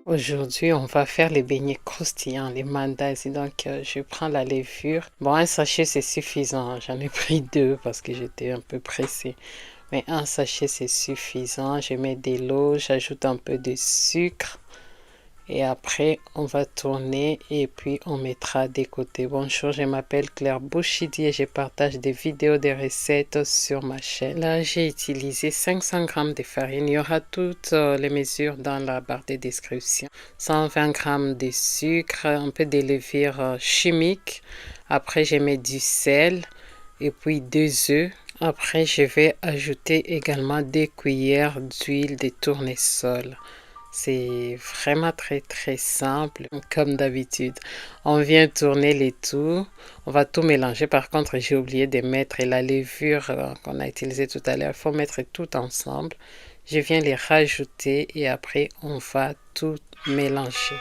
Aujourd'hui, on va faire les beignets croustillants, les mandazis. Donc, je prends la levure. Bon, un sachet, c'est suffisant. J'en ai pris deux parce que j'étais un peu pressée. Mais un sachet, c'est suffisant. Je mets de l'eau, j'ajoute un peu de sucre. Et après, on va tourner et puis on mettra des côtés. Bonjour, je m'appelle Claire Bouchidi et je partage des vidéos, des recettes sur ma chaîne. Là, j'ai utilisé 500 g de farine. Il y aura toutes les mesures dans la barre de description. 120 g de sucre, un peu de levure chimique. Après, je mets du sel et puis 2 œufs. Après, je vais ajouter également 2 cuillères d'huile de tournesol. C'est vraiment très simple, comme d'habitude. On vient tourner les tout. On va tout mélanger. Par contre, j'ai oublié de mettre la levure qu'on a utilisée tout à l'heure. Il faut mettre tout ensemble. Je viens les rajouter et après, on va tout mélanger.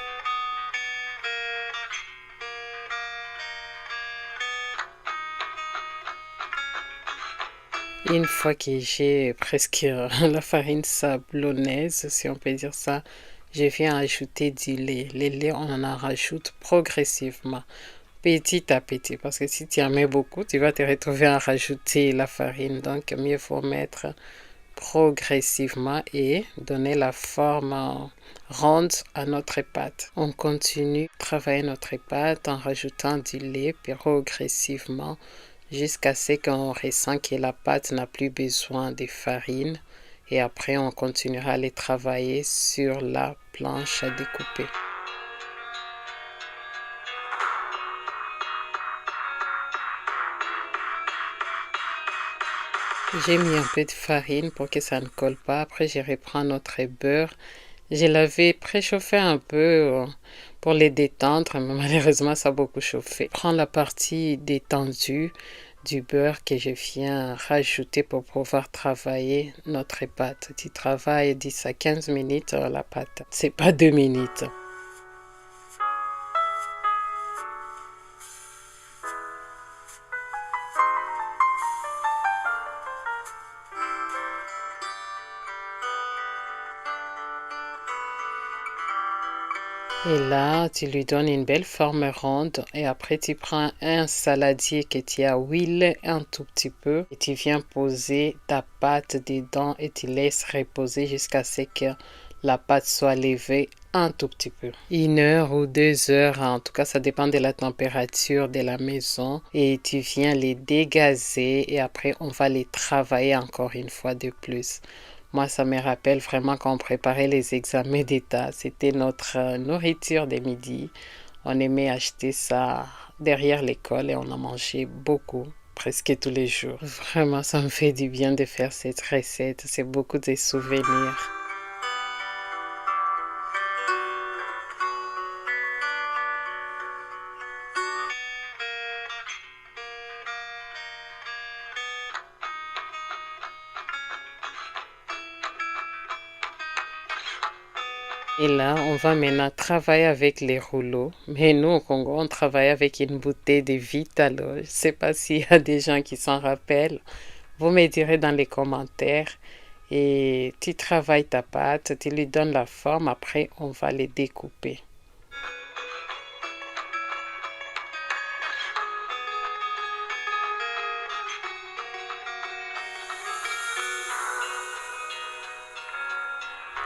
Une fois que j'ai presque la farine sablonnaise, si on peut dire ça, je viens ajouter du lait. Le lait, on en rajoute progressivement, petit à petit, parce que si tu en mets beaucoup, tu vas te retrouver à rajouter la farine. Donc, mieux faut mettre progressivement et donner la forme ronde à notre pâte. On continue à travailler notre pâte en rajoutant du lait progressivement jusqu'à ce qu'on ressent que la pâte n'a plus besoin de farine. Et après, on continuera à les travailler sur la planche à découper. J'ai mis un peu de farine pour que ça ne colle pas. Après, je reprends notre beurre. Je l'avais préchauffé un peu pour les détendre, mais malheureusement, ça a beaucoup chauffé. Je prends la partie détendue du beurre que je viens rajouter pour pouvoir travailler notre pâte. Tu travailles 10 à 15 minutes la pâte. C'est pas 2 minutes. Et là, tu lui donnes une belle forme ronde et après tu prends un saladier que tu as huilé un tout petit peu et tu viens poser ta pâte dedans et tu laisses reposer jusqu'à ce que la pâte soit levée un tout petit peu. 1 heure ou 2 heures, en tout cas ça dépend de la température de la maison et tu viens les dégazer et après on va les travailler encore une fois de plus. Moi, ça me rappelle vraiment quand on préparait les examens d'État. C'était notre nourriture de midi. On aimait acheter ça derrière l'école et on en mangeait beaucoup, presque tous les jours. Vraiment, ça me fait du bien de faire cette recette. C'est beaucoup de souvenirs. Et là, on va maintenant travailler avec les rouleaux. Mais nous, au Congo, on travaille avec une bouteille de Vitalo. Je ne sais pas s'il y a des gens qui s'en rappellent. Vous me direz dans les commentaires. Et tu travailles ta pâte, tu lui donnes la forme. Après, on va les découper.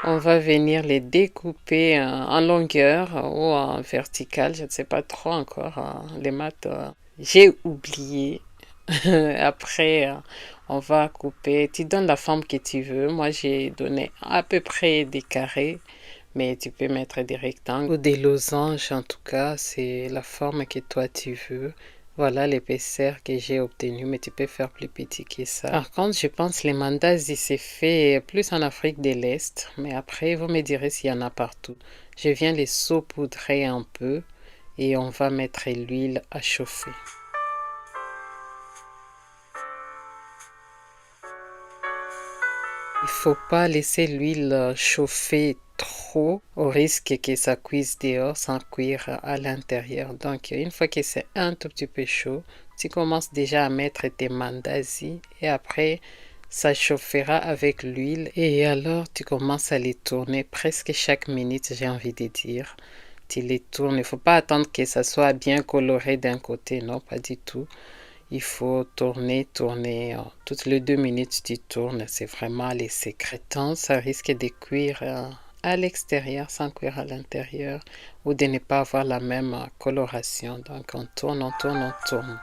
On va venir les découper en longueur ou en verticale. Je ne sais pas trop encore les maths. J'ai oublié. Après, on va couper. Tu donnes la forme que tu veux. Moi, j'ai donné à peu près des carrés. Mais tu peux mettre des rectangles ou des losanges. En tout cas, c'est la forme que toi tu veux. Voilà l'épaisseur que j'ai obtenue, mais tu peux faire plus petit que ça. Par contre, je pense que les mandazis, c'est fait plus en Afrique de l'Est, mais après, vous me direz s'il y en a partout. Je viens les saupoudrer un peu et on va mettre l'huile à chauffer. Il ne faut pas laisser l'huile chauffer trop au risque que ça cuise dehors sans cuire à l'intérieur. Donc, une fois que c'est un tout petit peu chaud, tu commences déjà à mettre tes mandazis et après, Ça chauffera avec l'huile et alors tu commences à les tourner presque chaque minute, j'ai envie de dire. Tu les tournes, il ne faut pas attendre que ça soit bien coloré d'un côté, non, pas du tout. Il faut tourner, tourner. Toutes les 2 minutes, tu tournes. C'est vraiment les sécrétants. Ça risque de cuire à l'extérieur sans cuire à l'intérieur ou de ne pas avoir la même coloration. Donc, on tourne, on tourne, on tourne.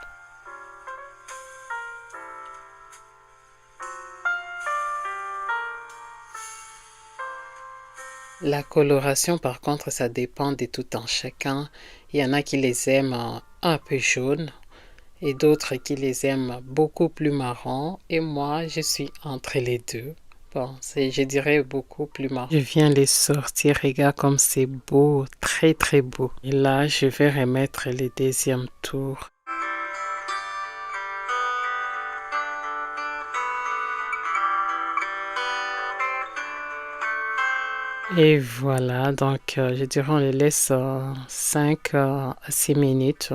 La coloration, par contre, ça dépend de tout un chacun. Il y en a qui les aiment un peu jaunes et d'autres qui les aiment beaucoup plus marron. Et moi, je suis entre les deux. Bon, c'est, je dirais beaucoup plus marron. Je viens les sortir, regarde comme c'est beau, très très beau. Et là, je vais remettre le deuxième tour. Et voilà, donc je dirais on les laisse 5 à 6 minutes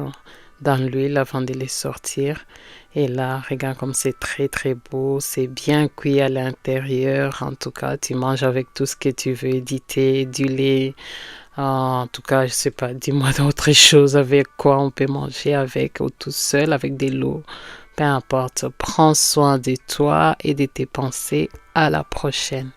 dans l'huile avant de les sortir. Et là, regarde comme c'est très très beau, c'est bien cuit à l'intérieur. En tout cas, tu manges avec tout ce que tu veux, du thé, du lait. En tout cas, je sais pas, dis-moi d'autres choses avec quoi on peut manger avec ou tout seul avec de l'eau. Peu importe, prends soin de toi et de tes pensées. À la prochaine.